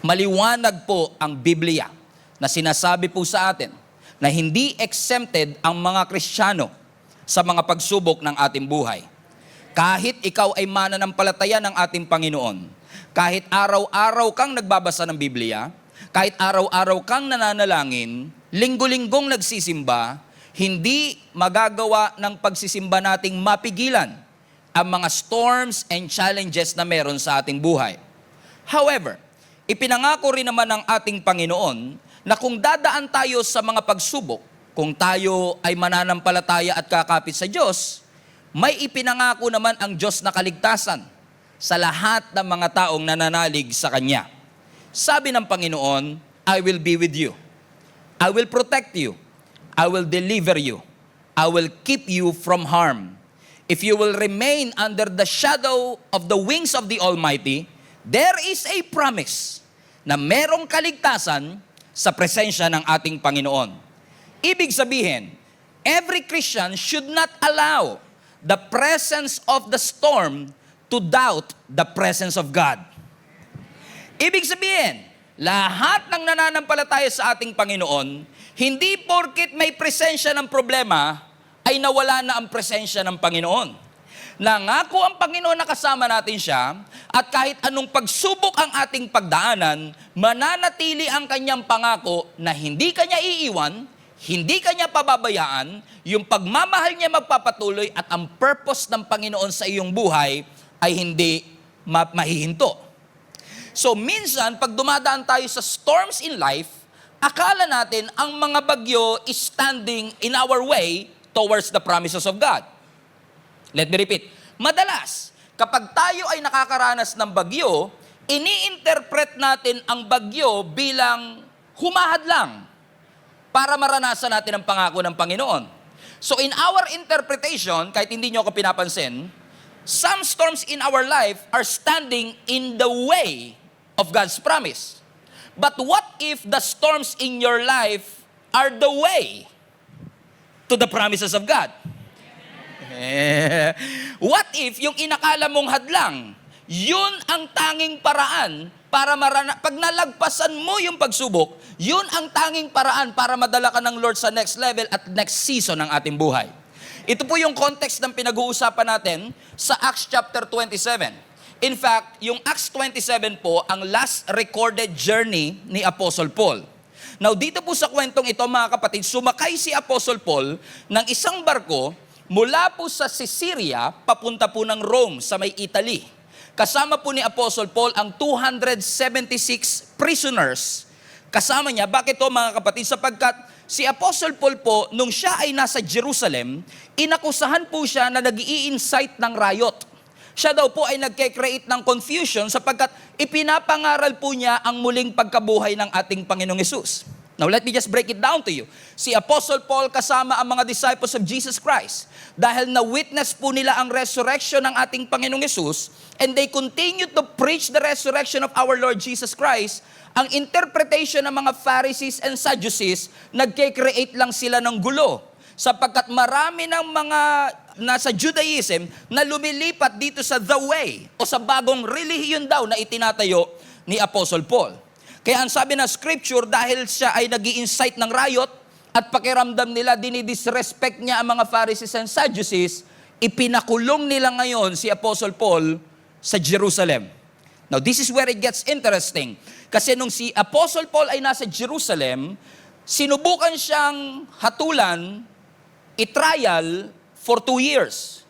Maliwanag po ang Biblia na sinasabi po sa atin na hindi exempted ang mga Kristiyano sa mga pagsubok ng ating buhay. Kahit ikaw ay mananampalataya ng ating Panginoon, kahit araw-araw kang nagbabasa ng Biblia, kahit araw-araw kang nananalangin, linggo-linggong nagsisimba, hindi magagawa ng pagsisimba nating mapigilan ang mga storms and challenges na meron sa ating buhay. However, ipinangako rin naman ng ating Panginoon na kung dadaan tayo sa mga pagsubok, kung tayo ay mananampalataya at kakapit sa Diyos, may ipinangako naman ang Diyos na kaligtasan sa lahat ng mga taong nananalig sa Kanya. Sabi ng Panginoon, I will be with you. I will protect you. I will deliver you. I will keep you from harm. If you will remain under the shadow of the wings of the Almighty, there is a promise na merong kaligtasan sa presensya ng ating Panginoon. Ibig sabihin, every Christian should not allow the presence of the storm to doubt the presence of God. Ibig sabihin, lahat ng nananampalataya sa ating Panginoon, hindi porket may presensya ng problema, ay nawala na ang presensya ng Panginoon. Nangako ang Panginoon na kasama natin siya, at kahit anong pagsubok ang ating pagdaanan, mananatili ang kanyang pangako na hindi kanya iiwan, hindi kanya pababayaan, yung pagmamahal niya magpapatuloy at ang purpose ng Panginoon sa iyong buhay ay hindi mahihinto. So minsan, pag dumadaan tayo sa storms in life, akala natin ang mga bagyo is standing in our way towards the promises of God. Let me repeat. Madalas, kapag tayo ay nakakaranas ng bagyo, ini-interpret natin ang bagyo bilang humahadlang para maranasan natin ang pangako ng Panginoon. So in our interpretation, kahit hindi nyo ako pinapansin, some storms in our life are standing in the way of God's promise. But what if the storms in your life are the way to the promises of God? What if yung inakala mong hadlang, yun ang tanging paraan para pag nalagpasan mo yung pagsubok, yun ang tanging paraan para madala ka ng Lord sa next level at next season ng ating buhay. Ito po yung context ng pinag-uusapan natin sa Acts chapter 27. In fact, yung Acts 27 po, ang last recorded journey ni Apostle Paul. Now, dito po sa kwentong ito, mga kapatid, sumakay si Apostle Paul ng isang barko mula po sa Caesarea, papunta po ng Rome sa may Italy. Kasama po ni Apostle Paul ang 276 prisoners. Kasama niya, bakit to mga kapatid? Sapagkat si Apostle Paul po, nung siya ay nasa Jerusalem, inakusahan po siya na nag-i-incite ng riot. Siya daw po ay nagke-create ng confusion sapagkat ipinapangaral po niya ang muling pagkabuhay ng ating Panginoong Hesus. Now, let me just break it down to you. Si Apostle Paul kasama ang mga disciples of Jesus Christ dahil na-witness po nila ang resurrection ng ating Panginoong Hesus and they continue to preach the resurrection of our Lord Jesus Christ. Ang interpretation ng mga Pharisees and Sadducees, nagke-create lang sila ng gulo sapagkat marami ng mga nasa Judaism na lumilipat dito sa the way o sa bagong relihiyon daw na itinatayo ni Apostle Paul. Kaya ang sabi ng scripture, dahil siya ay nag-i-incite ng riot at pakiramdam nila, dinidisrespect niya ang mga Pharisees and Sadducees, ipinakulong nila ngayon si Apostle Paul sa Jerusalem. Now, this is where it gets interesting. Kasi nung si Apostle Paul ay nasa Jerusalem, sinubukan siyang hatulan, i-trial for 2 years.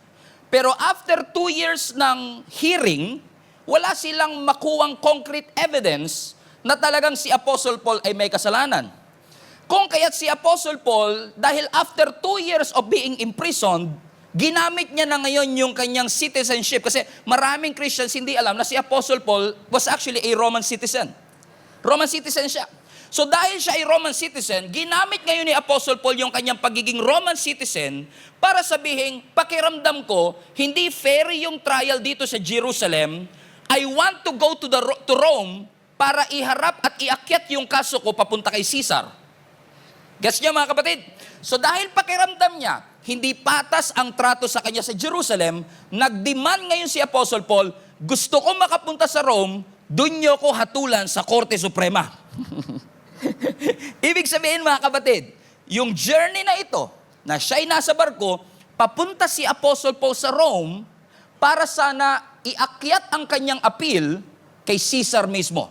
Pero after 2 years ng hearing, wala silang makuwang concrete evidence na talagang si Apostle Paul ay may kasalanan. Kung kaya't si Apostle Paul, dahil after 2 years of being imprisoned, ginamit niya na ngayon yung kanyang citizenship. Kasi maraming Christians hindi alam na si Apostle Paul was actually a Roman citizen. Roman citizen siya. So dahil siya ay Roman citizen, ginamit ngayon ni Apostle Paul yung kanyang pagiging Roman citizen para sabihin, pakiramdam ko, hindi fair yung trial dito sa Jerusalem. I want to go to Rome para iharap at iakyat yung kaso ko papunta kay Caesar. Gets niyo mga kapatid? So dahil pakiramdam niya, hindi patas ang trato sa kanya sa Jerusalem, nag-demand ngayon si Apostle Paul, gusto ko makapunta sa Rome Doon nyo ko hatulan sa Korte Suprema. Ibig sabihin mga kapatid, yung journey na ito, na siya'y nasa barko, papunta si Apostle Paul sa Rome para sana iakyat ang kanyang appeal kay Caesar mismo.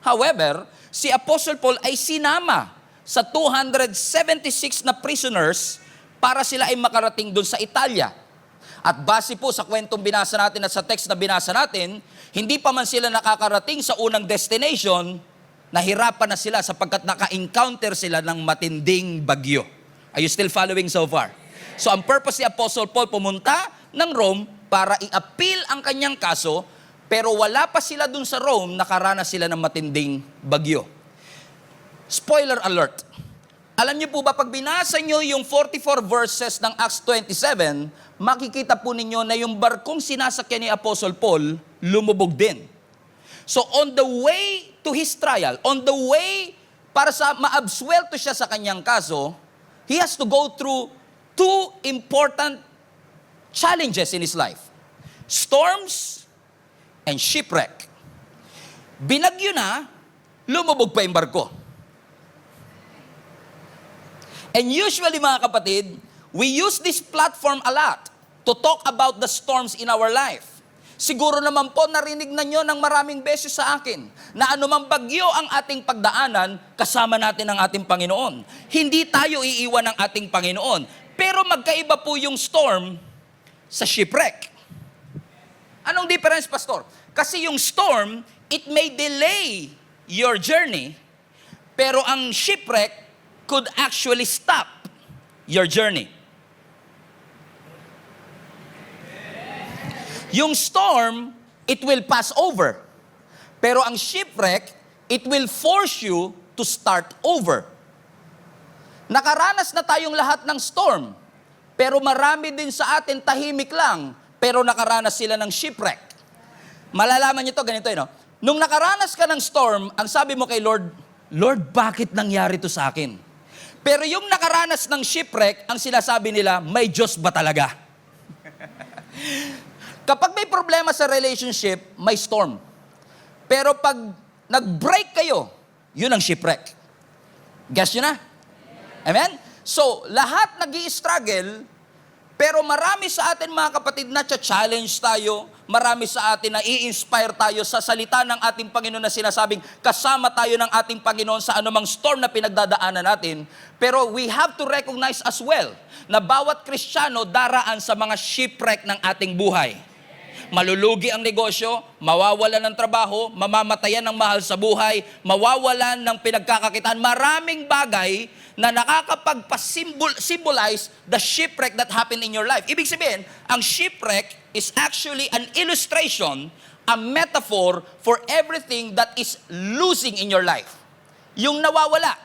However, si Apostle Paul ay sinama sa 276 na prisoners para sila ay makarating doon sa Italia. At base po sa kwentong binasa natin at sa text na binasa natin, hindi pa man sila nakakarating sa unang destination, nahirapan na sila sapagkat naka-encounter sila ng matinding bagyo. Are you still following so far? So ang purpose ni Apostle Paul pumunta ng Rome para i-appeal ang kanyang kaso, pero wala pa sila dun sa Rome, nakaranas sila ng matinding bagyo. Spoiler alert. Alam niyo po ba, pag binasa niyo yung 44 verses ng Acts 27, makikita po ninyo na yung barkong sinasakyan ni Apostle Paul, lumubog din. So on the way to his trial, on the way para sa maabsuelto siya sa kanyang kaso, he has to go through two important challenges in his life. Storms and shipwreck. Binagyo na, lumubog pa yung barko. And usually mga kapatid, we use this platform a lot to talk about the storms in our life. Siguro naman po narinig na nyo ng maraming beses sa akin na anumang bagyo ang ating pagdaanan, kasama natin ang ating Panginoon. Hindi tayo iiwan ng ating Panginoon. Pero magkaiba po yung storm sa shipwreck. Anong difference, Pastor? Kasi yung storm, it may delay your journey, pero ang shipwreck could actually stop your journey. Yung storm, it will pass over. Pero ang shipwreck, it will force you to start over. Nakaranas na tayong lahat ng storm, pero marami din sa atin tahimik lang, pero nakaranas sila ng shipwreck. Malalaman nyo to, ganito no? Nung nakaranas ka ng storm, ang sabi mo kay Lord, Lord, bakit nangyari to sa akin? Pero yung nakaranas ng shipwreck, ang sinasabi nila, may Diyos ba talaga? Kapag may problema sa relationship, may storm. Pero pag nag-break kayo, yun ang shipwreck. Guess nyo na? Amen? So, lahat nag-i-struggle, pero marami sa atin mga kapatid na challenge tayo, marami sa atin na i-inspire tayo sa salita ng ating Panginoon na sinasabing kasama tayo ng ating Panginoon sa anumang storm na pinagdadaanan natin. Pero we have to recognize as well na bawat Kristiyano daraan sa mga shipwreck ng ating buhay. Malulugi ang negosyo, mawawalan ng trabaho, mamamatayan ng mahal sa buhay, mawawalan ng pinagkakakitaan. Maraming bagay na nakakapagpa-symbolize the shipwreck that happened in your life. Ibig sabihin, ang shipwreck is actually an illustration, a metaphor for everything that is losing in your life. Yung nawawala,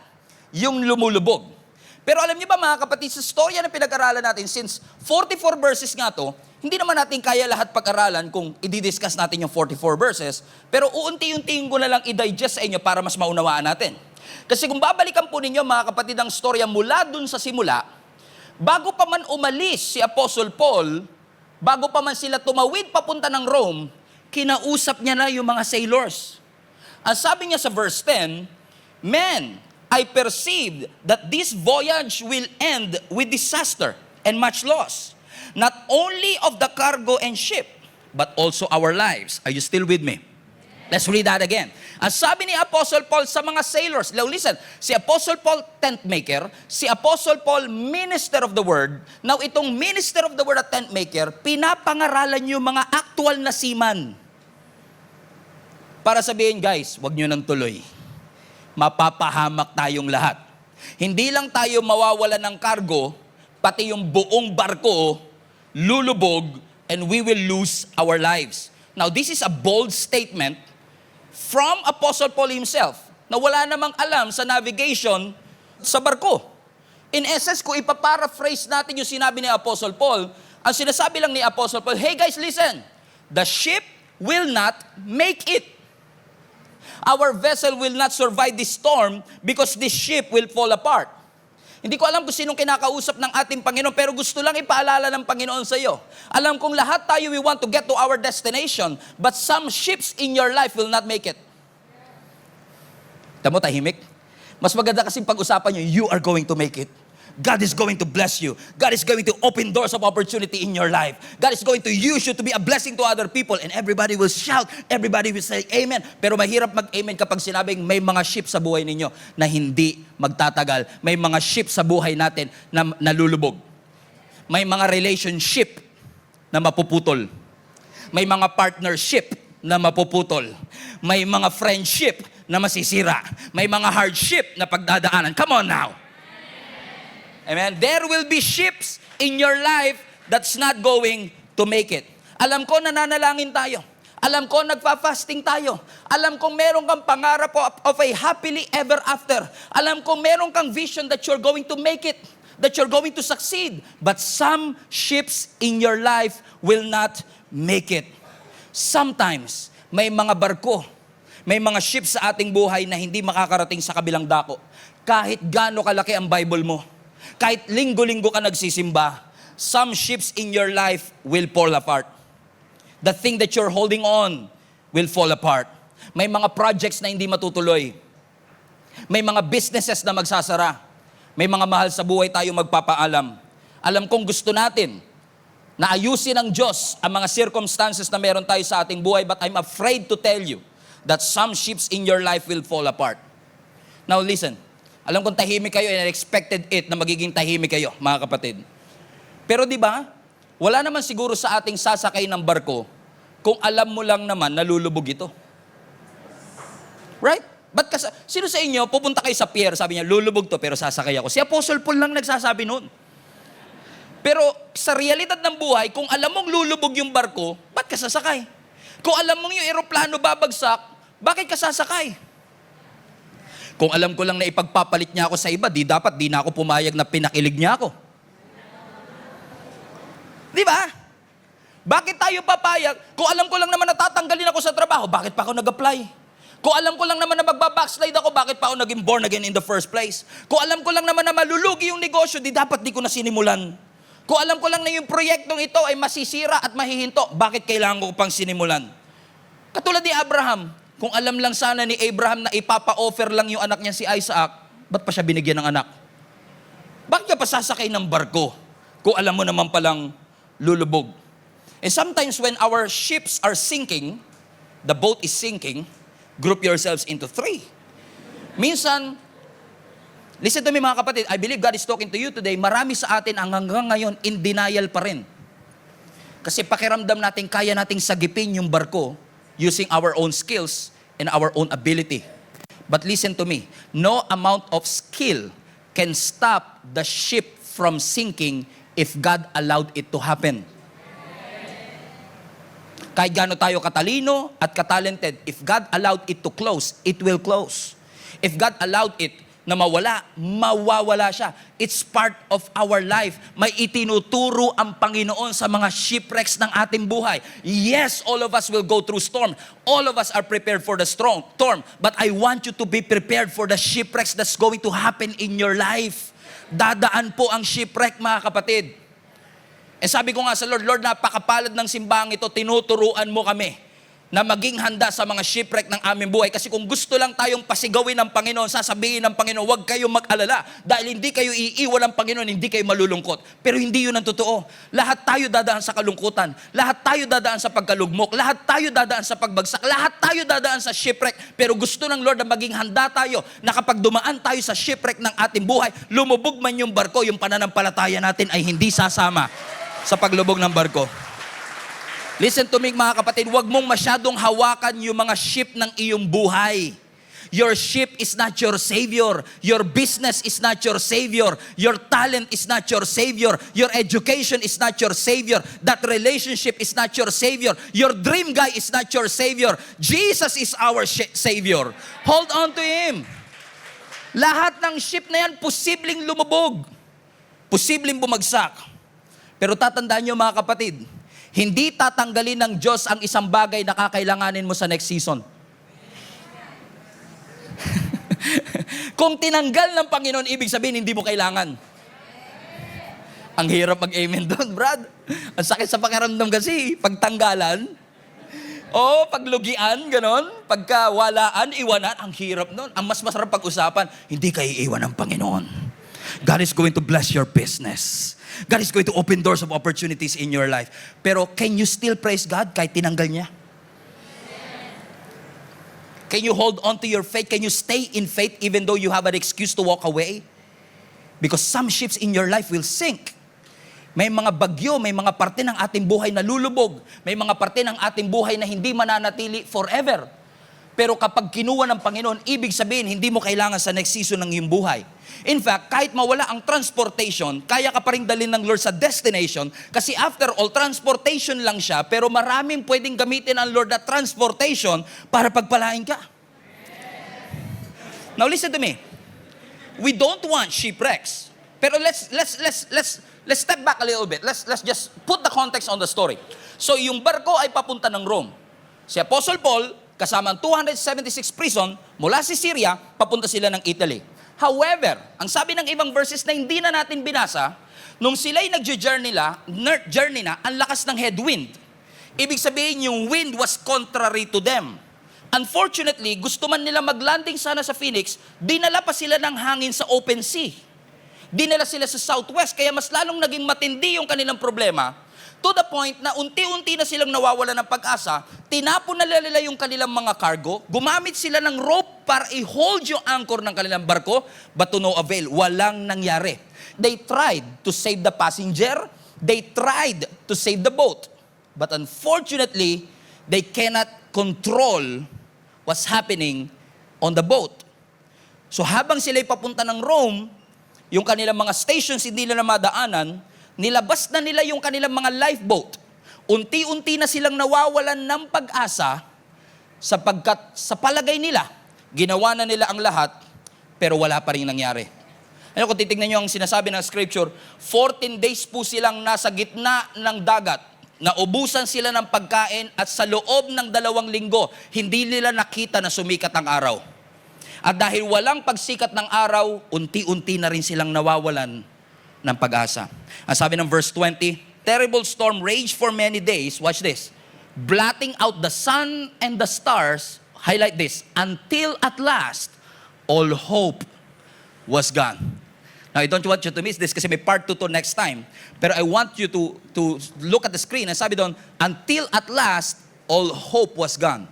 yung lumulubog. Pero alam niyo ba mga kapatid, sa storya na pinag-aralan natin, since 44 verses nga to, hindi naman natin kaya lahat pag-aralan kung i-discuss natin yung 44 verses, pero uunti-untiin ko na lang i-digest sa inyo para mas maunawaan natin. Kasi kung babalikan po ninyo mga kapatid ang storya mula dun sa simula, bago pa man umalis si Apostle Paul, bago pa man sila tumawid papunta ng Rome, kinausap niya na yung mga sailors. Ang sabi niya sa verse 10, Men, I perceived that this voyage will end with disaster and much loss. Not only of the cargo and ship, but also our lives. Are you still with me? Let's read that again. Ang sabi ni Apostle Paul sa mga sailors, now listen, si Apostle Paul, tent maker, si Apostle Paul, minister of the word. Now itong minister of the word at tent maker, pinapangaralan yung mga actual na seaman. Para sabihin, guys, wag nyo nang tuloy. Mapapahamak tayong lahat. Hindi lang tayo mawawala ng cargo, pati yung buong barko, lulubog, and we will lose our lives. Now, this is a bold statement from Apostle Paul himself na wala namang alam sa navigation sa barko. In essence, kung ipaparaphrase natin yung sinabi ni Apostle Paul, ang sinasabi lang ni Apostle Paul, hey guys, listen, the ship will not make it. Our vessel will not survive this storm because this ship will fall apart. Hindi ko alam kung sinong kinakausap ng ating Panginoon, pero gusto lang ipaalala ng Panginoon sa iyo. Alam kong lahat tayo, we want to get to our destination, but some ships in your life will not make it. Tamo, tahimik. Mas maganda kasing pag-usapan nyo, you are going to make it. God is going to bless you. God is going to open doors of opportunity in your life. God is going to use you to be a blessing to other people. And everybody will shout. Everybody will say, Amen. Pero mahirap mag-Amen kapag sinabing may mga ship sa buhay ninyo na hindi magtatagal. May mga ship sa buhay natin na nalulubog. May mga relationship na mapuputol. May mga partnership na mapuputol. May mga friendship na masisira. May mga hardship na pagdadaanan. Come on now. Amen. There will be ships in your life that's not going to make it. Alam ko, nananalangin tayo. Alam ko, nagpa-fasting tayo. Alam ko, meron kang pangarap of a happily ever after. Alam ko, meron kang vision that you're going to make it, that you're going to succeed. But some ships in your life will not make it. Sometimes, may mga barko, may mga ships sa ating buhay na hindi makakarating sa kabilang dako. Kahit gaano kalaki ang Bible mo, kahit linggo-linggo ka nagsisimba, some ships in your life will fall apart. The thing that you're holding on will fall apart. May mga projects na hindi matutuloy. May mga businesses na magsasara. May mga mahal sa buhay tayo magpapaalam. Alam kong gusto natin na ayusin ng Diyos ang mga circumstances na meron tayo sa ating buhay, but I'm afraid to tell you that some ships in your life will fall apart. Now listen. Alam kong tahimik kayo and I expected it na magiging tahimik kayo, mga kapatid. Pero di ba, wala naman siguro sa ating sasakay ng barko kung alam mo lang naman nalulubog ito. Right? Sino sa inyo, pupunta kayo sa pier, sabi niya, lulubog to pero sasakay ako. Si Apostle Paul lang nagsasabi noon. Pero sa realidad ng buhay, kung alam mong lulubog yung barko, ba't ka sasakay? Kung alam mong yung eroplano babagsak, bakit ka sasakay? Kung alam ko lang na ipagpapalit niya ako sa iba, di na ako pumayag na pinakilig niya ako. Di ba? Bakit tayo papayag? Kung alam ko lang naman na tatanggalin ako sa trabaho, bakit pa ako nag-apply? Kung alam ko lang naman na magbabackslide ako, bakit pa ako naging born again in the first place? Kung alam ko lang naman na malulugi yung negosyo, di ko na sinimulan. Kung alam ko lang na yung proyektong ito ay masisira at mahihinto, bakit kailangan ko pang sinimulan? Katulad ni Abraham, kung alam lang sana ni Abraham na ipapa-offer lang yung anak niya si Isaac, ba't pa siya binigyan ng anak? Bakit ka pa sasakay ng barko kung alam mo naman palang lulubog? And sometimes when our ships are sinking, the boat is sinking, group yourselves into three. Minsan, listen to me mga kapatid, I believe God is talking to you today, marami sa atin ang hanggang ngayon in denial pa rin. Kasi pakiramdam natin, kaya nating sagipin yung barko using our own skills and our own ability. But listen to me, no amount of skill can stop the ship from sinking if God allowed it to happen. Kahit gaano tayo katalino at katalented, if God allowed it to close, it will close. If God allowed it na mawala, mawawala siya. It's part of our life. May itinuturo ang Panginoon sa mga shipwrecks ng ating buhay. Yes, all of us will go through storm. All of us are prepared for the storm. But I want you to be prepared for the shipwrecks that's going to happen in your life. Dadaan po ang shipwreck, mga kapatid. Eh sabi ko nga sa Lord, napakapalad ng simbahang ito, tinuturuan mo kami na maging handa sa mga shipwreck ng aming buhay. Kasi kung gusto lang tayong pasigawin ng Panginoon, sasabihin ng Panginoon, huwag kayong mag-alala. Dahil hindi kayo iiwan ng Panginoon, hindi kayo malulungkot. Pero hindi yun ang totoo. Lahat tayo dadaan sa kalungkutan. Lahat tayo dadaan sa pagkalugmok. Lahat tayo dadaan sa pagbagsak. Lahat tayo dadaan sa shipwreck. Pero gusto ng Lord na maging handa tayo na kapag dumaan tayo sa shipwreck ng ating buhay, lumubog man yung barko, yung pananampalataya natin ay hindi sasama sa paglubog ng barko. Listen to me mga kapatid, huwag mong masyadong hawakan yung mga ship ng iyong buhay. Your ship is not your savior. Your business is not your savior. Your talent is not your savior. Your education is not your savior. That relationship is not your savior. Your dream guy is not your savior. Jesus is our savior. Hold on to Him. Lahat ng ship na yan, posibleng lumubog. Posibleng bumagsak. Pero tatandaan nyo mga kapatid, hindi tatanggalin ng Diyos ang isang bagay na kakailanganin mo sa next season. Kung tinanggal ng Panginoon, ibig sabihin, hindi mo kailangan. Ang hirap mag-amen doon, Brad. Ang sakit sa pakiramdam kasi, pagtanggalan, o paglugian, ganon, pagkawalaan, iwanan, ang hirap doon. Ang mas masarap pag-usapan, hindi kayo iiwan ng Panginoon. God is going to bless your business. God is going to open doors of opportunities in your life. Pero can you still praise God kahit tinanggal niya? Can you hold on to your faith? Can you stay in faith even though you have an excuse to walk away? Because some ships in your life will sink. May mga bagyo, may mga parte ng ating buhay na lulubog. May mga parte ng ating buhay na hindi mananatili forever. Pero kapag kinuha ng Panginoon, ibig sabihin, hindi mo kailangan sa next season ng iyong buhay. In fact, kahit mawala ang transportation, kaya ka pa rin dalhin ng Lord sa destination kasi after all, transportation lang siya, pero maraming pwedeng gamitin ang Lord na transportation para pagpalain ka. Now listen to me. We don't want shipwrecks. Pero let's step back a little bit. Let's just put the context on the story. So yung barko ay papunta ng Rome. Si Apostle Paul, kasama ang 276 prison, mula si Syria, papunta sila ng Italy. However, ang sabi ng ibang verses na hindi na natin binasa, nung sila'y nag-journey na, ang lakas ng headwind. Ibig sabihin, yung wind was contrary to them. Unfortunately, gusto man nila mag-landing sana sa Phoenix, dinala pa sila ng hangin sa open sea. Dinala sila sa southwest, kaya mas lalong naging matindi yung kanilang problema, to the point na unti-unti na silang nawawala ng pag-asa, tinapon na nila yung kanilang mga cargo, gumamit sila ng rope para i-hold yung anchor ng kanilang barko, but to no avail, walang nangyari. They tried to save the passenger, they tried to save the boat, but unfortunately, they cannot control what's happening on the boat. So habang sila'y papunta ng Rome, yung kanilang mga stations hindi nila madaanan, nilabas na nila yung kanilang mga lifeboat. Unti-unti na silang nawawalan ng pag-asa sapagkat sa palagay nila, ginawa na nila ang lahat, pero wala pa rin nangyari. Ano kung titignan nyo ang sinasabi ng scripture, 14 days po silang nasa gitna ng dagat, naubusan sila ng pagkain at sa loob ng 2 linggo, hindi nila nakita na sumikat ang araw. At dahil walang pagsikat ng araw, unti-unti na rin silang nawawalan ng pag-asa. Ang sabi ng verse 20, terrible storm raged for many days, watch this, blotting out the sun and the stars, highlight this, until at last, all hope was gone. Now, I don't want you to miss this kasi may part 2 to next time. Pero I want you to look at the screen. And sabi doon, until at last, all hope was gone.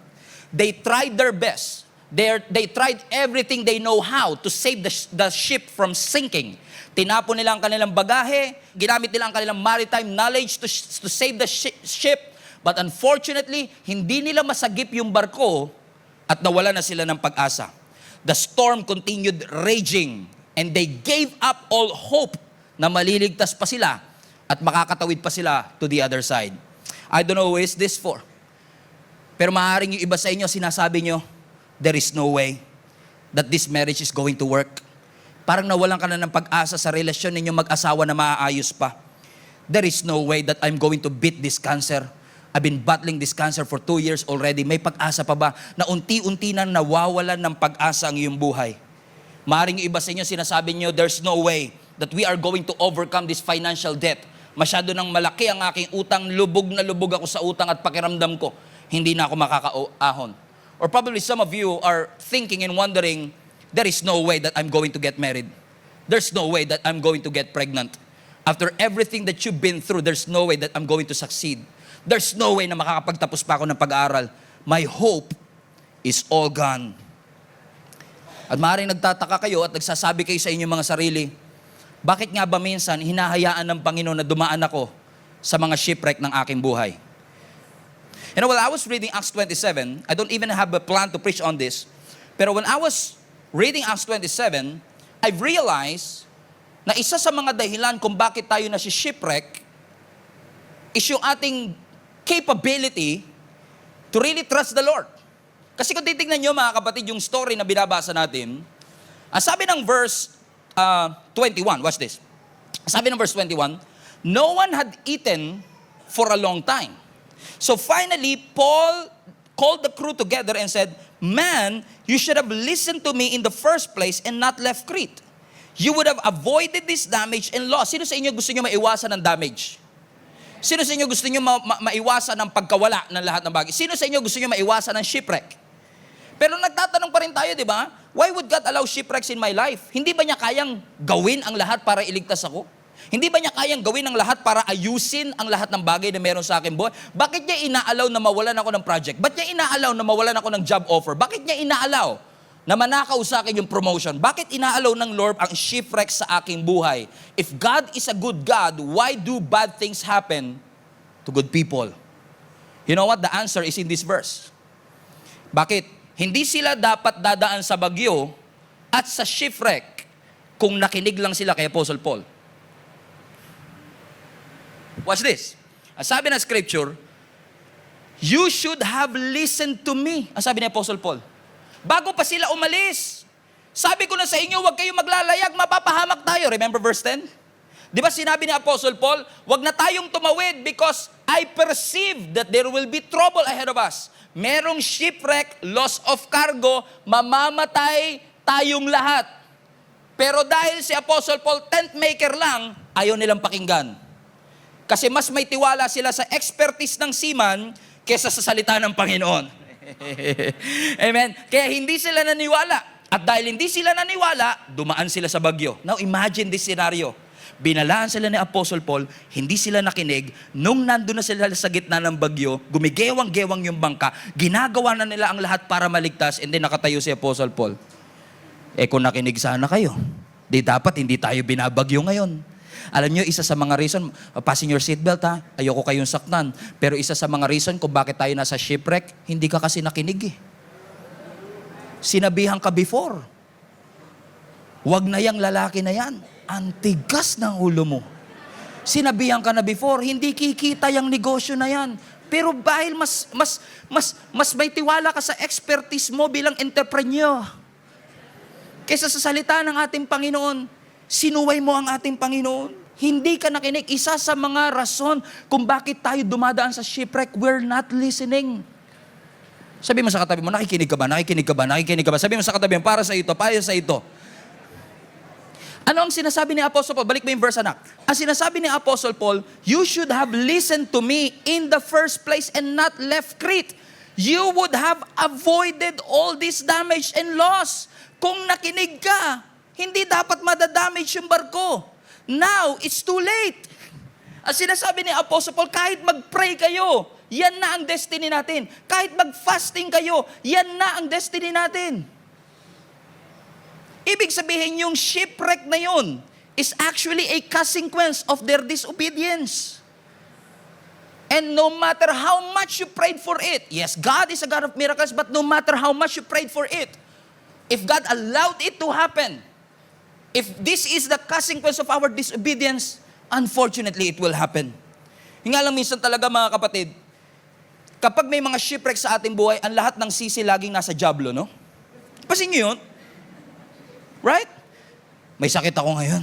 They tried their best. They tried everything they know how to save the ship from sinking. Tinapon nila ang kanilang bagahe, ginamit nila ang kanilang maritime knowledge to save the ship. But unfortunately, hindi nila masagip yung barko at nawala na sila ng pag-asa. The storm continued raging and they gave up all hope na maliligtas pa sila at makakatawid pa sila to the other side. I don't know who is this for. Pero maaaring yung iba sa inyo, sinasabi nyo, there is no way that this marriage is going to work. Parang nawalan ka na ng pag-asa sa relasyon ninyo mag-asawa na maaayos pa. There is no way that I'm going to beat this cancer. I've been battling this cancer for 2 years already. May pag-asa pa ba na unti-unti na nawawalan ng pag-asa ang iyong buhay? Maaaring yung iba sa inyo sinasabi nyo, there's no way that we are going to overcome this financial debt. Masyado nang malaki ang aking utang, lubog na lubog ako sa utang at pakiramdam ko, hindi na ako makakaahon. Or probably some of you are thinking and wondering, there is no way that I'm going to get married. There's no way that I'm going to get pregnant. After everything that you've been through, there's no way that I'm going to succeed. There's no way na makakapagtapos pa ako ng pag-aaral. My hope is all gone. At maaaring nagtataka kayo at nagsasabi kayo sa inyong mga sarili, bakit nga ba minsan hinahayaan ng Panginoon na dumaan ako sa mga shipwreck ng aking buhay? You know, while I was reading Acts 27, I don't even have a plan to preach on this, pero when I was reading Acts 27, I've realized na isa sa mga dahilan kung bakit tayo na si shipwreck is yung ating capability to really trust the Lord. Kasi kung titignan nyo mga kapatid yung story na binabasa natin, ang sabi ng verse 21, watch this. Sabi ng verse 21, no one had eaten for a long time. So finally, Paul called the crew together and said, man, you should have listened to me in the first place and not left Crete. You would have avoided this damage and loss. Sino sa inyo gusto niyo maiwasan ng damage? Sino sa inyo gusto niyo maiwasan ng pagkawala ng lahat ng bagay? Sino sa inyo gusto niyo maiwasan ng shipwreck? Pero nagtatanong pa rin tayo, di ba? Why would God allow shipwrecks in my life? Hindi ba niya kayang gawin ang lahat para iligtas ako? Hindi ba niya kayang gawin ang lahat para ayusin ang lahat ng bagay na meron sa akin buhay? Bakit niya inaalaw na mawalan ako ng project? Bakit niya inaalaw na mawalan ako ng job offer? Bakit niya inaalaw na manakaw sa akin yung promotion? Bakit inaalaw ng Lord ang shipwreck sa aking buhay? If God is a good God, why do bad things happen to good people? You know what? The answer is in this verse. Bakit? Hindi sila dapat dadaan sa bagyo at sa shipwreck kung nakinig lang sila kay Apostle Paul. Watch this. Ang sabi ng scripture, you should have listened to me. Ang sabi ni Apostle Paul. Bago pa sila umalis, sabi ko na sa inyo, huwag kayong maglalayag, mapapahamak tayo. Remember verse 10? Di ba sinabi ni Apostle Paul, huwag na tayong tumawid because I perceive that there will be trouble ahead of us. Merong shipwreck, loss of cargo, mamamatay tayong lahat. Pero dahil si Apostle Paul, tent maker lang, ayaw nilang pakinggan. Kasi mas may tiwala sila sa expertise ng seaman kesa sa salita ng Panginoon. Amen? Kaya hindi sila naniwala. At dahil hindi sila naniwala, dumaan sila sa bagyo. Now imagine this scenario. Binalaan sila ni Apostle Paul, hindi sila nakinig. Nung nandun na sila sa gitna ng bagyo, gumigewang-gewang yung bangka, ginagawa na nila ang lahat para maligtas, and then nakatayo si Apostle Paul. Kung nakinig sana kayo, di dapat hindi tayo binabagyo ngayon. Alam nyo, isa sa mga reason, fasten your seatbelt ha, ayoko kayong saktan. Pero isa sa mga reason kung bakit tayo nasa shipwreck, hindi ka kasi nakinig eh. Sinabihan ka before. Huwag na yang lalaki na yan. Ang tigas ng ulo mo. Sinabihan ka na before, hindi kikita yung negosyo na yan. Pero dahil mas may tiwala ka sa expertise mo bilang entrepreneur, kaysa sa salita ng ating Panginoon, sinuway mo ang ating Panginoon. Hindi ka nakinig. Isa sa mga rason kung bakit tayo dumadaan sa shipwreck, we're not listening. Sabi mo sa katabi mo, nakikinig ka ba? Nakikinig ka ba? Nakikinig ka ba? Sabi mo sa katabi mo, para sa ito, para sa ito. Ano ang sinasabi ni Apostle Paul? Balik mo yung verse, anak. Ang sinasabi ni Apostle Paul, you should have listened to me in the first place and not left Crete. You would have avoided all this damage and loss. Kung nakinig ka, hindi dapat madadamage yung barko. Now, it's too late. Ang sinasabi ni Apostle Paul, kahit mag-pray kayo, yan na ang destiny natin. Kahit mag-fasting kayo, yan na ang destiny natin. Ibig sabihin, yung shipwreck na yun is actually a consequence of their disobedience. And no matter how much you prayed for it, yes, God is a God of miracles, but no matter how much you prayed for it, if God allowed it to happen, if this is the consequence of our disobedience, unfortunately, it will happen. Yung nga lang minsan talaga mga kapatid, kapag may mga shipwreck sa ating buhay, ang lahat ng sisi laging nasa dyablo, no? Pasin nyo yun? Right? May sakit ako ngayon.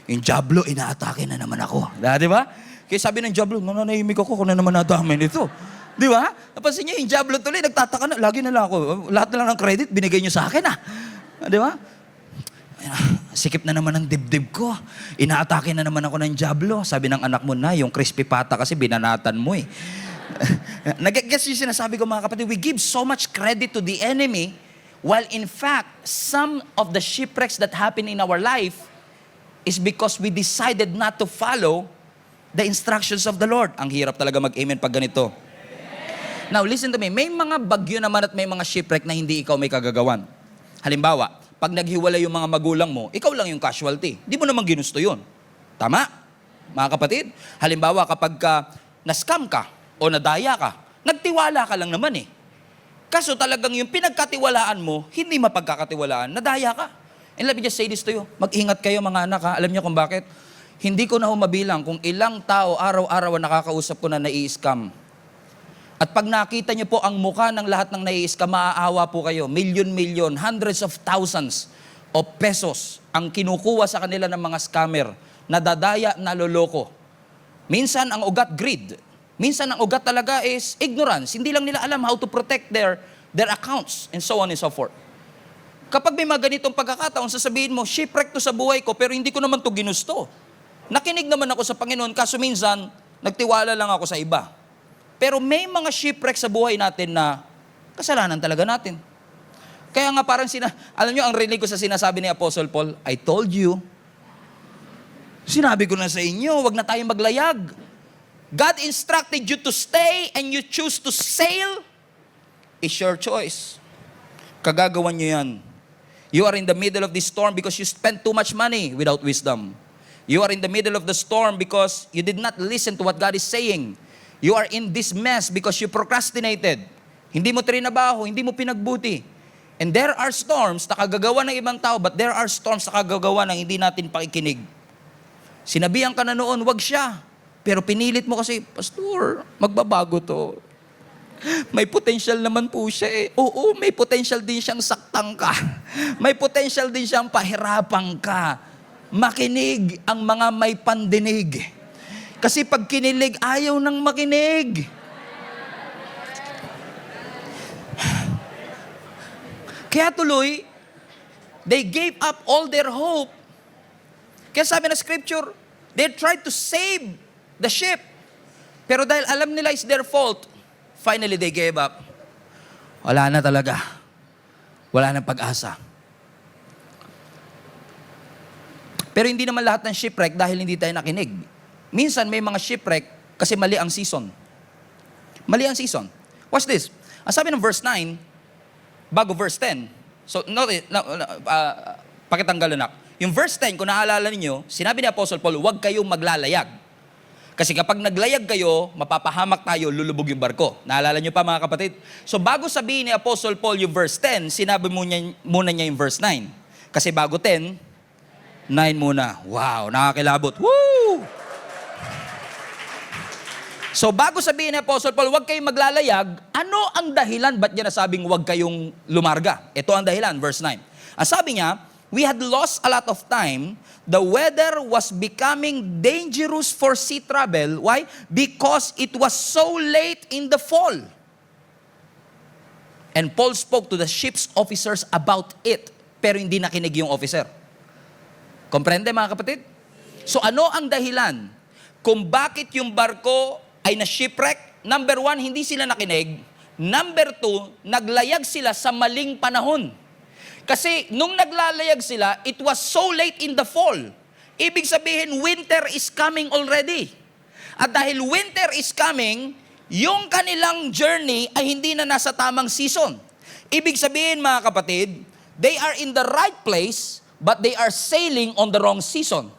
Yung dyablo, inaatake na naman ako. Di ba? Kaya sabi ng dyablo, nananahimik ako kung na naman nadami nito. Di ba? Napansin niyo, yung dyablo tuloy, nagtataka na, lagi na lang ako. Lahat na lang ng credit, binigay niyo sa akin Di ba? Sikip na naman ang dibdib ko. Inaatake na naman ako ng dyablo. Sabi ng anak mo na, yung crispy pata kasi binanatan mo eh. Nag-guess yung sinasabi ko mga kapatid, we give so much credit to the enemy, while in fact, some of the shipwrecks that happen in our life is because we decided not to follow the instructions of the Lord. Ang hirap talaga mag-amen pag ganito. Now, listen to me. May mga bagyo naman at may mga shipwreck na hindi ikaw may kagagawan. Halimbawa, pag naghiwalay yung mga magulang mo, ikaw lang yung casualty. Di mo naman ginusto yun. Tama? Mga kapatid? Halimbawa, kapag na-scam ka o nadaya ka, nagtiwala ka lang naman eh. Kaso talagang yung pinagkatiwalaan mo, hindi mapagkakatiwalaan, nadaya ka. And let me just say this to you. Mag-ingat kayo mga anak ha. Alam niyo kung bakit? Hindi ko na mabilang kung ilang tao araw-araw nakakausap ko na nai-scam. At pag nakita niyo po ang mukha ng lahat ng nai-scam, maaawa po kayo. Million, hundreds of thousands of pesos ang kinukuha sa kanila ng mga scammer, nadadaya, naloloko. Minsan ang ugat greed. Minsan ang ugat talaga is ignorance. Hindi lang nila alam how to protect their their accounts, and so on and so forth. Kapag may mga ganitong pagkakataon, sasabihin mo, shipwreck to sa buhay ko, pero hindi ko naman to ginusto. Nakinig naman ako sa Panginoon, kaso minsan, nagtiwala lang ako sa iba. Pero may mga shipwreck sa buhay natin na kasalanan talaga natin. Kaya nga parang alam nyo, ang rinig ko sa sinasabi ni Apostle Paul, I told you, sinabi ko na sa inyo, wag na tayong maglayag. God instructed you to stay and you choose to sail, it's your choice. Kagagawan nyo yan. You are in the middle of this storm because you spent too much money without wisdom. You are in the middle of the storm because you did not listen to what God is saying. You are in this mess because you procrastinated. Hindi mo trinabaho, hindi mo pinagbuti. And there are storms na kagagawa ng ibang tao, but there are storms na kagagawa ng hindi natin pakikinig. Sinabihan ka na noon, wag siya. Pero pinilit mo kasi, Pastor, magbabago to. May potential naman po siya eh. Oo, may potential din siyang saktang ka. May potential din siyang pahirapan ka. Makinig ang mga may pandinig. Kasi pag kinilig, ayaw nang makinig. Kaya tuloy, they gave up all their hope. Kaya sabi na scripture, they tried to save the ship. Pero dahil alam nila it's their fault, finally they gave up. Wala na talaga. Wala na pag-asa. Pero hindi naman lahat ng shipwreck dahil hindi tayo nakinig. Minsan may mga shipwreck kasi mali ang season. Mali ang season. Watch this. Ang sabi ng verse 9, bago verse 10. So, pakitanggal na. Yung verse 10, kung naaalala niyo, sinabi ni Apostle Paul, huwag kayong maglalayag. Kasi kapag naglayag kayo, mapapahamak tayo, lulubog yung barko. Naalala niyo pa mga kapatid? So, bago sabihin ni Apostle Paul yung verse 10, sinabi muna niya yung verse 9. Kasi bago 10, 9 muna. Wow, nakakilabot. Woo! So bago sabihin ni Apostle Paul, huwag kayong maglalayag, ano ang dahilan? Ba't niya nasabing huwag kayong lumarga? Ito ang dahilan, verse 9. Ang sabi niya, we had lost a lot of time. The weather was becoming dangerous for sea travel. Why? Because it was so late in the fall. And Paul spoke to the ship's officers about it. Pero hindi nakinig yung officer. Komprende mga kapatid? So ano ang dahilan kung bakit yung barko ay na-shipwreck? Number 1, hindi sila nakinig. Number 2, naglayag sila sa maling panahon. Kasi nung naglalayag sila, it was so late in the fall. Ibig sabihin, winter is coming already. At dahil winter is coming, yung kanilang journey ay hindi na nasa tamang season. Ibig sabihin mga kapatid, they are in the right place, but they are sailing on the wrong season.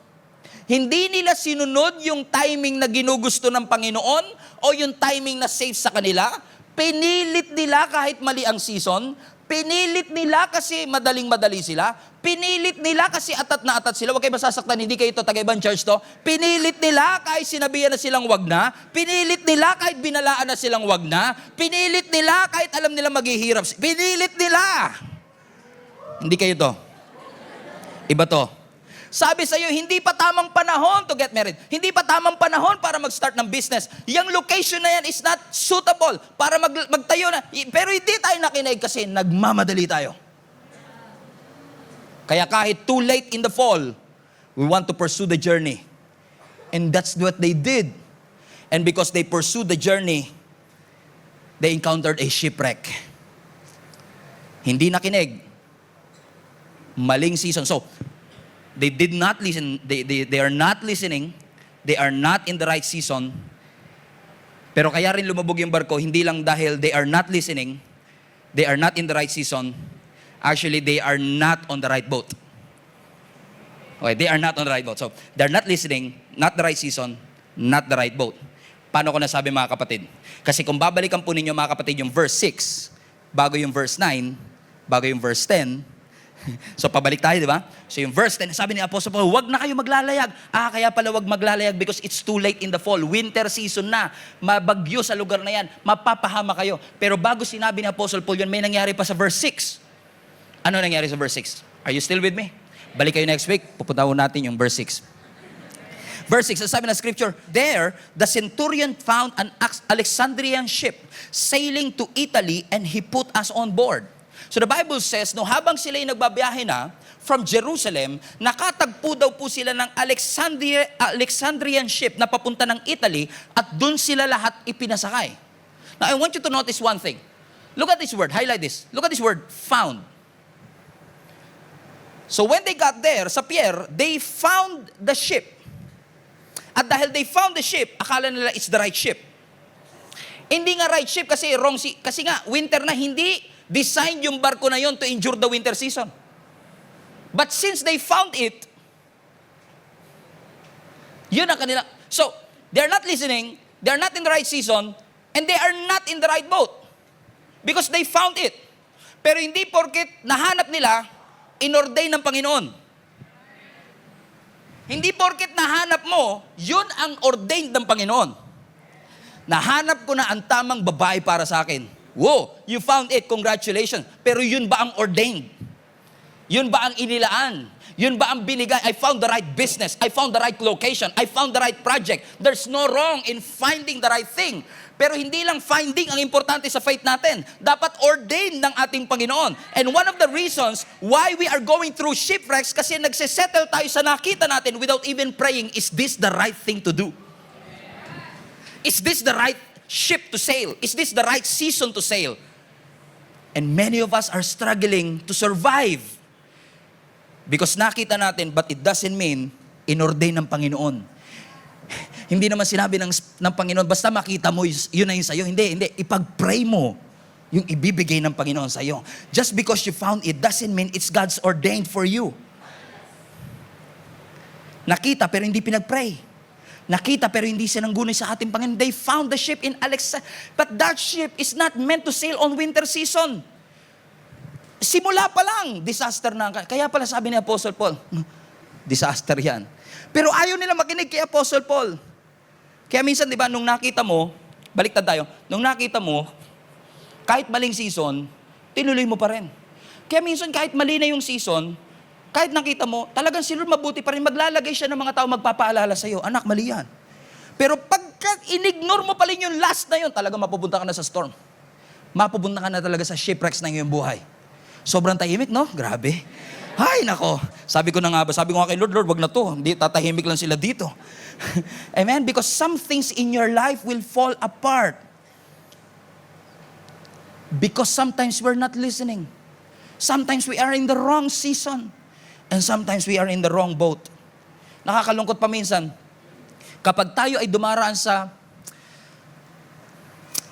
Hindi nila sinunod yung timing na ginugusto ng Panginoon o yung timing na safe sa kanila. Pinilit nila kahit mali ang season. Pinilit nila kasi madaling-madali sila. Pinilit nila kasi atat na atat sila. Huwag kayo masasaktan, hindi kayo ito taga-ibang church to. Pinilit nila kahit sinabihan na silang wag na. Pinilit nila kahit binalaan na silang wag na. Pinilit nila kahit alam nila maghihirap. Pinilit nila. Hindi kayo to. Iba to. Sabi sa iyo, hindi pa tamang panahon to get married. Hindi pa tamang panahon para mag-start ng business. Yung location na yan is not suitable para magtayo na. Pero hindi tayo nakinig kasi nagmamadali tayo. Kaya kahit too late in the fall, we want to pursue the journey. And that's what they did. And because they pursued the journey, they encountered a shipwreck. Hindi nakinig. Maling season. So, they did not listen. They are not listening. They are not in the right season. Pero kaya rin lumubog yung barko, hindi lang dahil they are not listening, they are not in the right season. Actually, they are not on the right boat. Okay, they are not on the right boat. So, they're not listening, not the right season, not the right boat. Paano ko nasabi mga kapatid? Kasi kung babalikan po ninyo mga kapatid yung verse 6, bago yung verse 9, bago yung verse 10, so pabalik tayo, di ba? So yung verse 10, sabi ni Apostle Paul, wag na kayo maglalayag. Kaya pala wag maglalayag because it's too late in the fall. Winter season na. Mabagyo sa lugar na yan. Mapapahama kayo. Pero bago sinabi ni Apostle Paul yun, may nangyari pa sa verse 6. Ano nangyari sa verse 6? Are you still with me? Balik kayo next week. Pupunta natin yung verse 6. Verse 6, sabi ng scripture, there, the centurion found an Alexandrian ship sailing to Italy and he put us on board. So the Bible says, no, habang sila'y nagbabiyahe na from Jerusalem, nakatagpo daw po sila ng Alexandrian ship na papunta ng Italy at dun sila lahat ipinasakay. Now, I want you to notice one thing. Look at this word, highlight this. Look at this word, found. So when they got there, sa pier, they found the ship. At dahil they found the ship, akala nila it's the right ship. Hindi nga right ship kasi kasi nga winter na, hindi designed yung barko na yon to endure the winter season. But since they found it, yun ang kanila. So, they're not listening, they're not in the right season, and they are not in the right boat. Because they found it. Pero hindi porket nahanap nila, inordain ng Panginoon. Hindi porket nahanap mo, yun ang ordained ng Panginoon. Nahanap ko na ang tamang babae para sa akin. Wow, you found it, congratulations. Pero yun ba ang ordained? Yun ba ang inilaan? Yun ba ang binigay? I found the right business. I found the right location. I found the right project. There's no wrong in finding the right thing. Pero hindi lang finding ang importante sa faith natin. Dapat ordained ng ating Panginoon. And one of the reasons why we are going through shipwrecks kasi nagsisettle tayo sa nakita natin without even praying, is this the right thing to do? Is this the right ship to sail? Is this the right season to sail? And many of us are struggling to survive because nakita natin, but it doesn't mean inordain ng Panginoon. Hindi naman sinabi ng Panginoon, basta makita mo, yun na yun sa'yo. Hindi. Ipag-pray mo yung ibibigay ng Panginoon sa'yo. Just because you found it doesn't mean it's God's ordained for you. Nakita pero hindi pinag-pray. Nakita pero hindi sinanggunay sa ating Panginoon. They found the ship in Alexandria. But that ship is not meant to sail on winter season. Simula pa lang, disaster na. Kaya pala sabi ni Apostle Paul, disaster yan. Pero ayaw nila makinig kay Apostle Paul. Kaya minsan, di ba, nung nakita mo, baliktad tayo, nung nakita mo, kahit maling season, tinuloy mo pa rin. Kaya minsan, kahit mali na yung season, kahit nakita mo, talagang si Lord mabuti pa rin, maglalagay siya ng mga tao magpapaalala sa'yo, anak, mali yan. Pero pagka inignore mo pa rin yung last na yun, talagang mapupunta ka na sa storm. Mapupunta ka na talaga sa shipwrecks ng iyong buhay. Sobrang tahimik, no? Grabe. Ay, nako. Sabi ko nga kay Lord, wag na to. Hindi, tatahimik lang sila dito. Amen? Because some things in your life will fall apart. Because sometimes we're not listening. Sometimes we are in the wrong season. And sometimes we are in the wrong boat. Nakakalungkot pa minsan. Kapag tayo ay dumaraan sa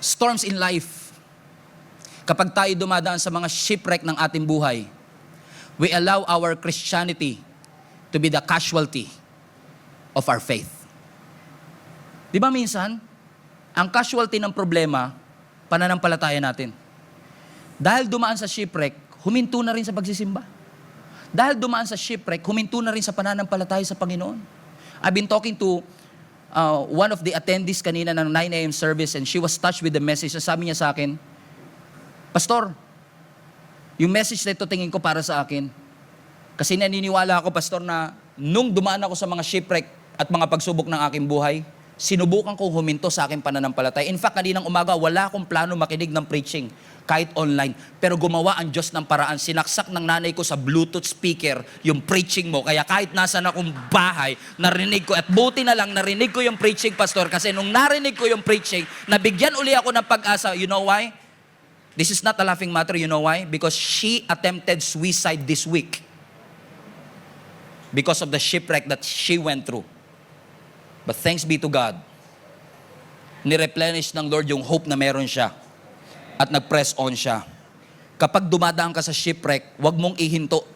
storms in life, kapag tayo dumadaan sa mga shipwreck ng ating buhay, we allow our Christianity to be the casualty of our faith. Di ba minsan, ang casualty ng problema, pananampalataya natin. Dahil dumaan sa shipwreck, huminto na rin sa pagsisimba. Dahil dumaan sa shipwreck, huminto na rin sa pananampalataya sa Panginoon. I've been talking to one of the attendees kanina ng 9 a.m. service and she was touched with the message. Sabi niya sa akin, Pastor, yung message na ito tingin ko para sa akin. Kasi naniniwala ako, Pastor, na nung dumaan ako sa mga shipwreck at mga pagsubok ng aking buhay, sinubukan kong huminto sa aking pananampalataya. In fact, kaninang umaga, wala akong plano makinig ng preaching, kahit online. Pero gumawa ang Diyos ng paraan. Sinaksak ng nanay ko sa Bluetooth speaker yung preaching mo. Kaya kahit nasan akong bahay, narinig ko. At buti na lang, narinig ko yung preaching, Pastor. Kasi nung narinig ko yung preaching, nabigyan uli ako ng pag-asa. You know why? This is not a laughing matter, you know why? Because she attempted suicide this week. Because of the shipwreck that she went through. But thanks be to God, nireplenish ng Lord yung hope na meron siya. At nag-press on siya. Kapag dumadaan ka sa shipwreck, wag mong ihinto.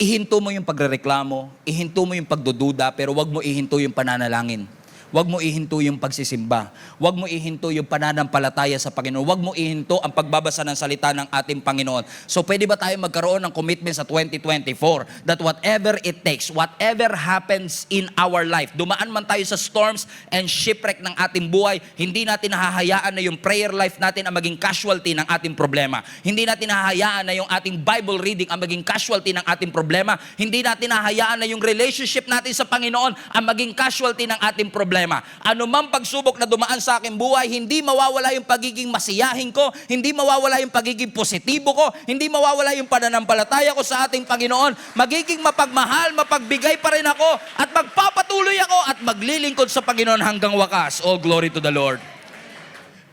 Ihinto mo yung pagrereklamo, ihinto mo yung pagdududa, pero wag mo ihinto yung pananalangin. Huwag mo ihinto yung pagsisimba. Huwag mo ihinto yung pananampalataya sa Panginoon. Huwag mo ihinto ang pagbabasa ng salita ng ating Panginoon. So pwede ba tayo magkaroon ng commitment sa 2024 that whatever it takes, whatever happens in our life, dumaan man tayo sa storms and shipwreck ng ating buhay, hindi natin hahayaan na yung prayer life natin ang maging casualty ng ating problema. Hindi natin hahayaan na yung ating Bible reading ang maging casualty ng ating problema. Hindi natin hahayaan na yung relationship natin sa Panginoon ang maging casualty ng ating problema. Ano mang pagsubok na dumaan sa aking buhay, hindi mawawala yung pagiging masiyahin ko, hindi mawawala yung pagiging positibo ko, hindi mawawala yung pananampalataya ko sa ating Panginoon. Magiging mapagmahal, mapagbigay pa rin ako, at magpapatuloy ako at maglilingkod sa Panginoon hanggang wakas. All glory to the Lord.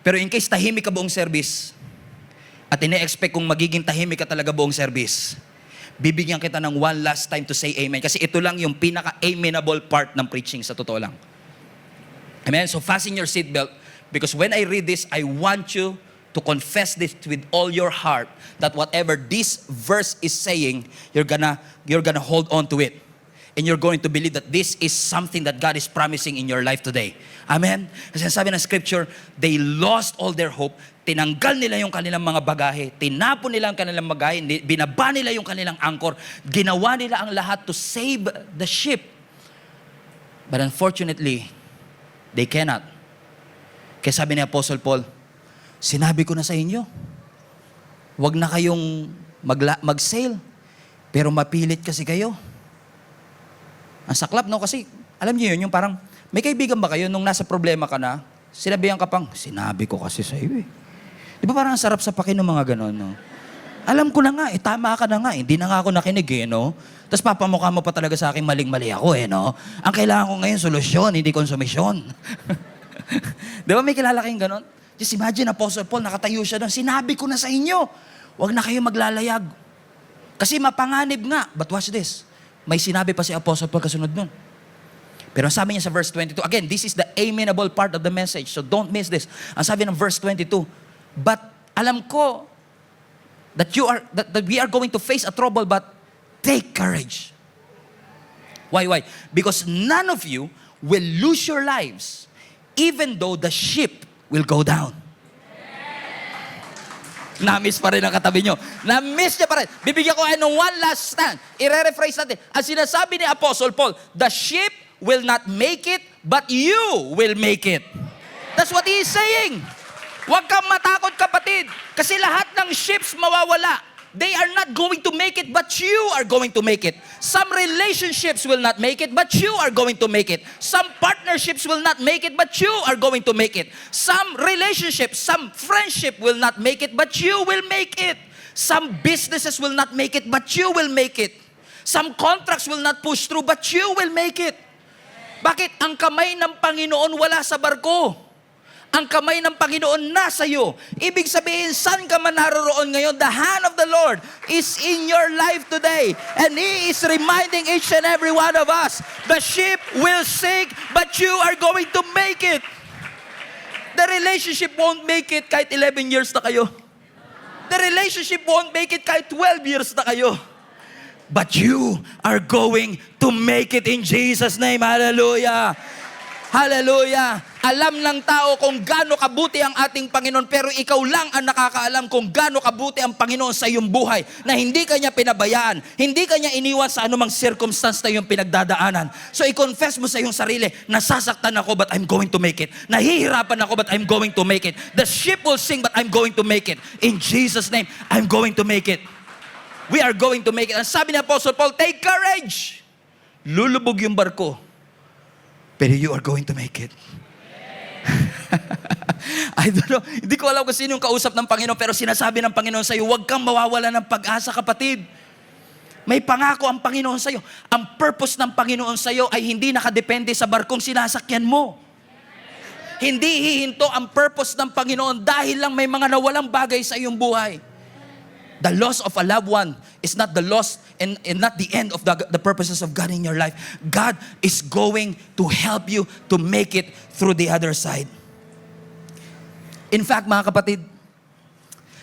Pero in case tahimik ka buong service, at ine-expect kung magiging tahimik ka talaga buong service, bibigyan kita ng one last time to say amen. Kasi ito lang yung pinaka-amenable part ng preaching sa totoo lang. Amen? So fasten your seatbelt, because when I read this, I want you to confess this with all your heart, that whatever this verse is saying, you're gonna hold on to it. And you're going to believe that this is something that God is promising in your life today. Amen? Kasi sabi ng scripture, they lost all their hope. Tinanggal nila yung kanilang mga bagahe. Tinapon nila ang kanilang bagahe. Binaba nila yung kanilang angkor. Ginawa nila ang lahat to save the ship. But unfortunately, they cannot. Kaya sabi ni Apostle Paul, sinabi ko na sa inyo, huwag na kayong mag-sail, pero mapilit kasi kayo. Ang saklap, no? Kasi, alam niyo yun, yung parang, may kaibigan ba kayo nung nasa problema ka na, sinabihan ka pang, sinabi ko kasi sa iyo eh. Di ba parang sarap sa pakin ng mga ganon, no? Alam ko na nga, tama ka na nga, hindi na nga ako nakinig eh, no? Tapos papamukha mo pa talaga sa akin, maling-mali ako eh, no? Ang kailangan ko ngayon, solusyon, hindi konsumisyon. Di ba may kilala kayong ganon? Just imagine, Apostle Paul, nakatayo siya doon, sinabi ko na sa inyo, huwag na kayo maglalayag. Kasi mapanganib nga. But watch this. May sinabi pa si Apostle Paul kasunod nun. Pero ang sabi niya sa verse 22, again, this is the amenable part of the message, so don't miss this. Ang sabi ng verse 22, but alam ko that we are going to face a trouble, but take courage. Why? Because none of you will lose your lives, even though the ship will go down. Na-miss pa rin ang katabi nyo. Na-miss niya pa rin. Bibigyan ko kayo ng one last stand. I-rephrase natin. Ang sinasabi ni Apostle Paul, the ship will not make it, but you will make it. That's what he is saying. Huwag kang matakot, kapatid. Kasi lahat ng ships mawawala. They are not going to make it, but you are going to make it. Some relationships will not make it, but you are going to make it. Some partnerships will not make it, but you are going to make it. Some relationships, some friendship will not make it, but you will make it. Some businesses will not make it, but you will make it. Some contracts will not push through, but you will make it. Bakit? Ang kamay ng Panginoon wala sa barko. Ang kamay ng Panginoon nasa iyo. Ibig sabihin, saan ka man naroroon ngayon, the hand of the Lord is in your life today. And He is reminding each and every one of us, the ship will sink, but you are going to make it. The relationship won't make it kahit 11 years na kayo. The relationship won't make it kahit 12 years na kayo. But you are going to make it in Jesus' name. Hallelujah. Hallelujah. Alam ng tao kung gaano kabuti ang ating Panginoon, pero ikaw lang ang nakakaalam kung gaano kabuti ang Panginoon sa iyong buhay, na hindi kanya pinabayaan, hindi kanya iniwan sa anumang circumstance na iyong pinagdadaanan. So i-confess mo sa iyong sarili, nasasaktan ako but I'm going to make it. Nahihirapan ako but I'm going to make it. The ship will sink but I'm going to make it. In Jesus' name, I'm going to make it. We are going to make it. Ang sabi ni Apostle Paul, take courage. Lulubog yung barko, pero you are going to make it. I don't know. Hindi ko alam kung sino yung kausap ng Panginoon, pero sinasabi ng Panginoon sa iyo, huwag kang mawawala ng pag-asa, kapatid. May pangako ang Panginoon sa iyo. Ang purpose ng Panginoon sa iyo ay hindi nakadepende sa barkong sinasakyan mo. Hindi hihinto ang purpose ng Panginoon dahil lang may mga nawalang bagay sa iyong buhay. The loss of a loved one is not the loss and not the end of the purposes of God in your life. God is going to help you to make it through the other side. In fact, mga kapatid,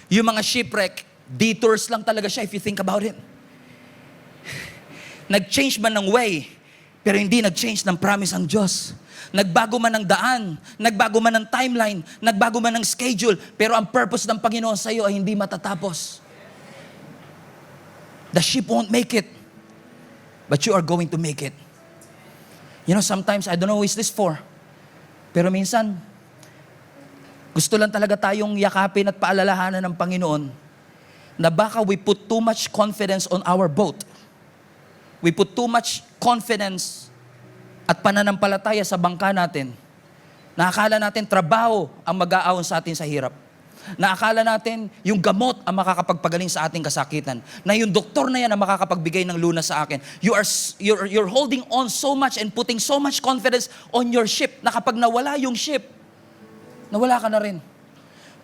yung mga shipwreck, detours lang talaga siya if you think about it. Nag-change man ng way, Pero hindi nag-change ng promise ang Diyos. Nagbago man ng daan, nagbago man ng timeline, nagbago man ng schedule, pero ang purpose ng Panginoon sa iyo ay hindi matatapos. The ship won't make it, but you are going to make it. You know, sometimes, I don't know who is this for, pero minsan, gusto lang talaga tayong yakapin at paalalahanan ng Panginoon na baka we put too much confidence on our boat. We put too much confidence at pananampalataya sa bangka natin. Naakala natin trabaho ang mag-aahon sa atin sa hirap. Naakala natin yung gamot ang makakapagpagaling sa ating kasakitan. Na yung doktor na yan ang makakapagbigay ng lunas sa akin. You're holding on so much and putting so much confidence on your ship na kapag nawala yung ship, nawala ka na rin.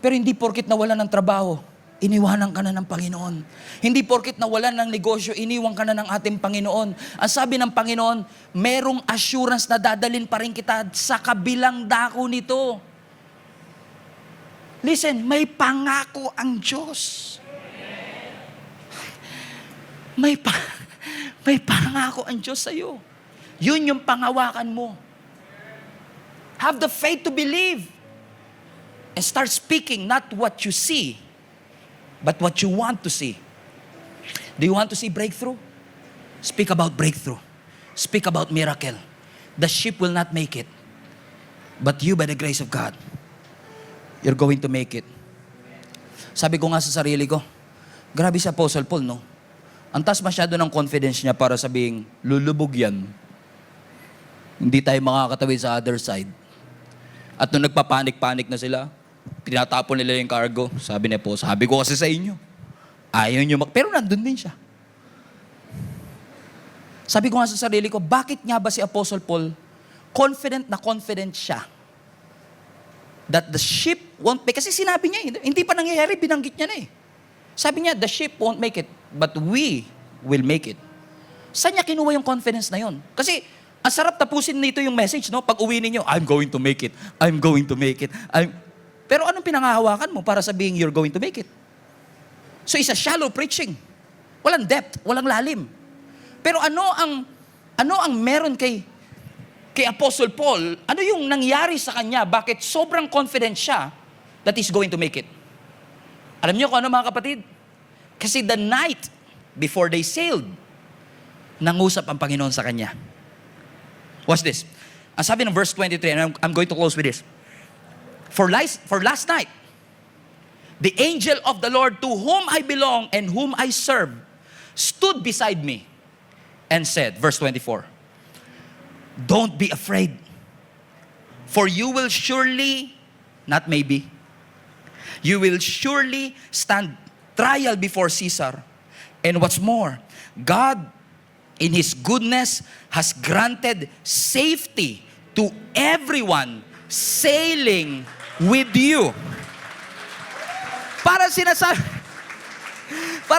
Pero hindi porkit nawala ng trabaho, iniwanan ka na ng Panginoon. Hindi porkit nawalan ng negosyo, iniwan ka na ng ating Panginoon. Ang sabi ng Panginoon, merong assurance na dadalin pa rin kita sa kabilang dako nito. Listen, may pangako ang Diyos. May pangako ang Diyos sa iyo. Yun yung pangawakan mo. Have the faith to believe. And start speaking not what you see, but what you want to see. Do you want to see breakthrough? Speak about breakthrough. Speak about miracle. The ship will not make it. But you, by the grace of God, you're going to make it. Sabi ko nga sa sarili ko, grabe si Apostle Paul, no? Ang taas masyado ng confidence niya para sabing, lulubog yan. Hindi tayo makakatawid sa other side. At nung nagpapanik-panik na sila, tinatapon nila yung cargo. Sabi niya po, sabi ko kasi sa inyo, ayaw nyo pero nandun din siya. Sabi ko nga sa sarili ko, bakit nga ba si Apostle Paul, confident na confident siya, that the ship won't make, kasi sinabi niya, hindi pa nangyayari, binanggit niya na eh. Sabi niya, the ship won't make it, but we will make it. Saan niya kinuha yung confidence na yun? Kasi, ang sarap tapusin nito yung message, no? Pag uwi ninyo, I'm going to make it. I'm going to make it. Pero anong pinangahawakan mo para sabihin you're going to make it? So, it's a shallow preaching. Walang depth, walang lalim. Pero ano ang meron kay Apostle Paul, ano yung nangyari sa kanya? Bakit sobrang confident siya that he's going to make it? Alam niyo kung ano mga kapatid? Kasi the night before they sailed, nangusap ang Panginoon sa kanya. Watch this. Ang sabi ng verse 23, and I'm going to close with this. For last night, the angel of the Lord to whom I belong and whom I serve stood beside me and said, verse 24, don't be afraid, for you will surely, not maybe, you will surely stand trial before Caesar. And what's more, God, in His goodness, has granted safety to everyone sailing with you. Para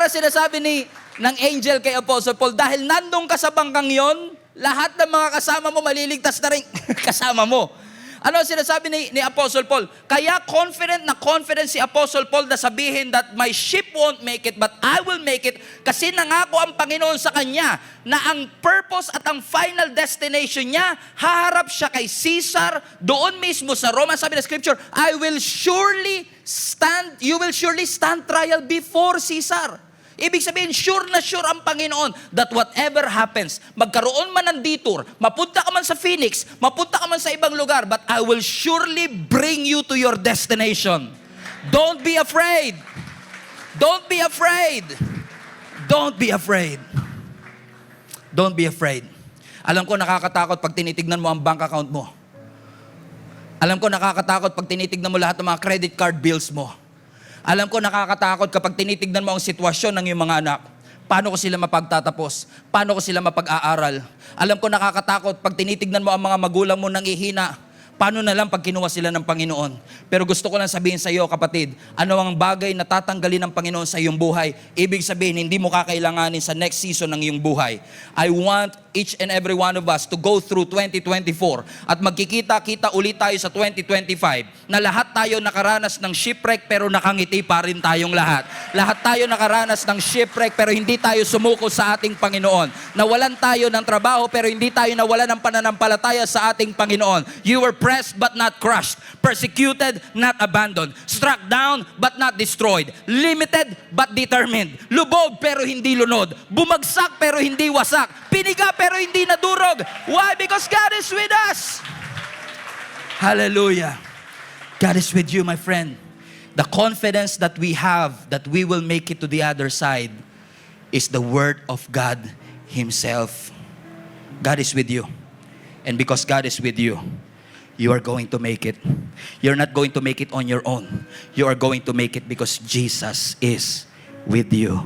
sinasabi ng angel kay Apostle Paul, dahil nandun ka sa bangkang yon, lahat ng mga kasama mo maliligtas na rin kasama mo. Ano sinasabi ni Apostle Paul? Kaya confident si Apostle Paul na sabihin that my ship won't make it, but I will make it, kasi nangako ang Panginoon sa kanya na ang purpose at ang final destination niya, haharap siya kay Caesar, doon mismo sa Roma. Sabi ng Scripture, you will surely stand trial before Caesar. Ibig sabihin, sure na sure ang Panginoon that whatever happens, magkaroon man ng detour, mapunta ka man sa Phoenix, mapunta ka man sa ibang lugar, but I will surely bring you to your destination. Don't be afraid. Don't be afraid. Don't be afraid. Don't be afraid. Alam ko nakakatakot pag tinitignan mo ang bank account mo. Alam ko nakakatakot pag tinitignan mo lahat ng mga credit card bills mo. Alam ko nakakatakot kapag tinitignan mo ang sitwasyon ng iyong mga anak. Paano ko sila mapagtatapos? Paano ko sila mapag-aaral? Alam ko nakakatakot pag tinitignan mo ang mga magulang mo nang ihina. Paano na lang pag kinuha sila ng Panginoon? Pero gusto ko lang sabihin sa iyo, kapatid, ano ang bagay na tatanggalin ng Panginoon sa iyong buhay? Ibig sabihin, hindi mo kakailanganin sa next season ng iyong buhay. I want each and every one of us to go through 2024 at magkikita-kita ulit tayo sa 2025 na lahat Lahat tayo nakaranas ng shipwreck pero nakangiti pa rin tayong lahat. Lahat tayo nakaranas ng shipwreck pero hindi tayo sumuko sa ating Panginoon. Nawalan tayo ng trabaho pero hindi tayo nawalan ng pananampalataya sa ating Panginoon. You were pressed but not crushed. Persecuted, not abandoned. Struck down but not destroyed. Limited but determined. Lubog pero hindi lunod. Bumagsak pero hindi wasak. Piniga pero hindi nadurog. Why? Because God is with us. Hallelujah. God is with you, my friend. The confidence that we have that we will make it to the other side is the word of God Himself. God is with you. And because God is with you, you are going to make it. You're not going to make it on your own. You are going to make it because Jesus is with you.